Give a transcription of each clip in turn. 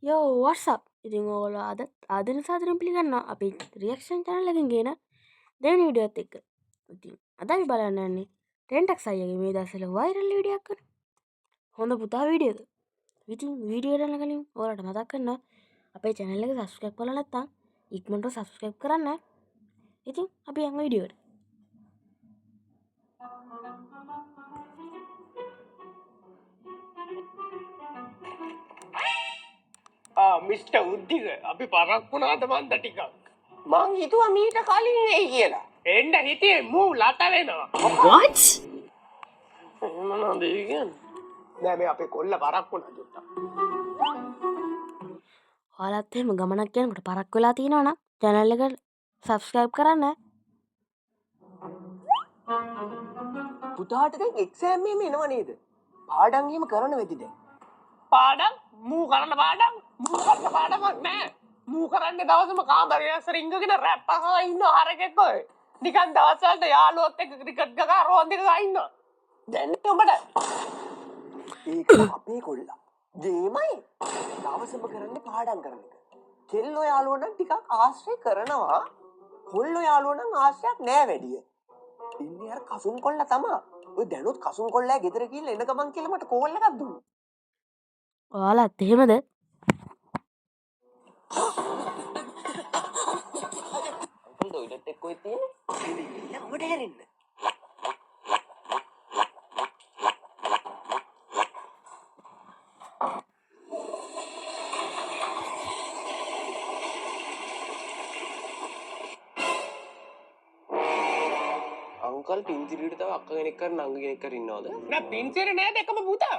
යෝ වට්සප් ඉතින් ඕගොල්ලෝ අද ආදරෙන් සාදරයෙන් පිළිගන්නවා අපේ රියැක්ෂන් channel එකෙන් ගේන දෙවෙනි වීඩියෝත් එක්ක. ඉතින් අද අපි බලන්න යන්නේ ටෙන්ටක්ස් අයියාගේ මේ දවස්වල වෛරල් වීඩියෝ එකක් කරන හොඳ පුතා වීඩියෝද. ඉතින් වීඩියෝ එක යන කලින් ඔයාලට මතක් කරනවා අපේ channel එක subscribe කරලා නැත්නම් ඉක්මනට subscribe කරන්න. ඉතින් අපි යමු වීඩියෝට. මිස්ටර් උද්දික අපි පරක් වුණාද මන්ද ටිකක් මං හිතුවා මීට කලින් එයි කියලා එන්න හිටියේ මූ ලත වෙනවා what මොනවද ඒ කියන්නේ නෑ මේ අපේ කොල්ල පරක් වුණා ජොට්ටක් ඔයාලත් එහෙම ගමනක් යනකොට පරක් වෙලා තියෙනවා නම් channel එක subscribe කරන්න. පුතාට දැන් එක්සෑම් එකම එනවා නේද? පාඩම් එහෙම කරන්න වෙති දැන්. පාඩම් මූ කරන්න පාඩම් පාඩමක් නෑ මූ කරන්නේ දවසම කාමරේ ඇස්සර ඉංගගෙන රැප් අහලා ඉන්න හරකෙක් ඔය නිකන් දවස් වලට යාළුවොත් එක්ක ක්‍රිකට් ගහලා රෝන්දික ගා ඉන්නවා දැන් උඹට ඒක අපේ කොල්ලා. ගේමයි. දවසම කරන්නේ පාඩම් කරන එක. කෙල්ලෝ යාළුවෝ නම් ටිකක් ආශ්‍රය කරනවා. කොල්ලෝ යාළුවෝ නම් ආශ්‍රයක් නෑ වැඩිය. ඉන්නේ අර කසුන් කොල්ලා තමයි. ඔය දැනුත් කසුන් කොල්ලා ගෙදර ගිහින් එන ගමන් කියලා මට කෝල් එකක් දුන්නා. ඔයාලත් එහෙමද? අංකල් ටොයිලට් එක කොහෙද තියෙන්නේ? දැන් ඔබට හැරෙන්න. අංකල් පින්තිරියට තව අක්ක කෙනෙක් කර නංග කෙනෙක් කර ඉන්නවද? නෑ පින්සිරේ නේද එකම පුතා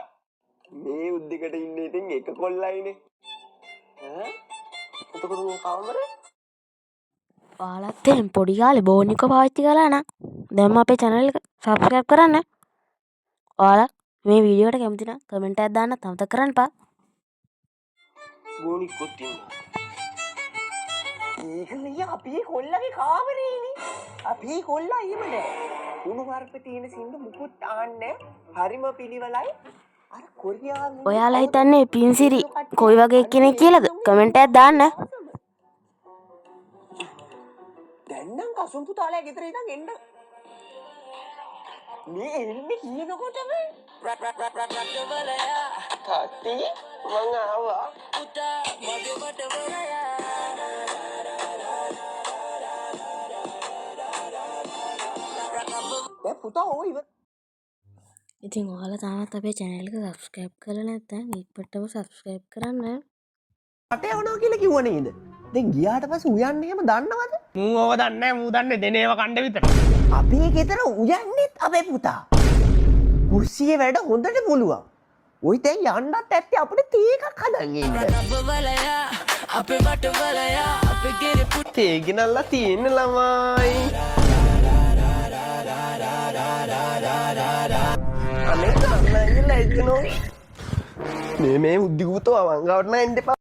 මේ උද්දිකට ඉන්නේ ඉතින් එක කොල්ලයිනේ. ඈ? එතකොට මේ කාමරේ ඔයාලත් එහෙම පොඩි කාලේ බෝනික පාවිච්චි කළා නම් දැන්ම අපේ channel එක subscribe කරන්න. ඔයාලා මේ වීඩියෝ එකට කැමති නම් කමෙන්ට් එකක් දාන්න අමතක කරන්න එපා. ගෝනික්කොත් ඉන්නවා. ඒක නෙයි අපේ කොල්ලගේ කාමරේනේ. අපේ කොල්ලා එහෙම නෑ. කුණු වර්ප තියෙන සින්දු මුකුත් ආන්නේ හරිම පිළිවෙලයි. අර කොරියාවේ ඔයාලා හිතන්නේ පින්සිරි කොයි වගේ කෙනෙක් කියලාද? කමෙන්ට් එකක් දාන්න. දැන් නම් කසුන් පුතාලා ගෙදර ඉඳන් එන්න. මේ එන්නේ කියනකොටම තාත්ති මං ආවා. පුතා මගේ බටවරයා. දැන් පුතා ඕයි ඉතින් ඔයාලා තාමත් අපේ channel එක subscribe කරලා නැත්නම් ඉක්මනටම subscribe කරන්න. රට යවනවා කියලා කිව්ව නේද? දැන් ගියාට පස්සේ උයන්නේ එහෙම දන්නවද? මූ ඕව දන්නේ නෑ මූ දන්නේ දෙනේව කණ්ඩ විතර අපේ ගෙදර උයන්නේත් අපේ පුතා. කුස්සියේ වැඩ හොඳට පුළුවන්. ওই දැන් යන්නත් ඇත්තේ අපිට තේ එකක් හදන් ඉන්න. අපේ බටවලයා අපේ ගෙරේ පුතේ ගෙනල්ලා තියෙන ළමයි. අනේ ගන්නයිලා එක්කනෝ. මේ උද්දිගුතෝ අවංගවට නෑ එන්න එපා.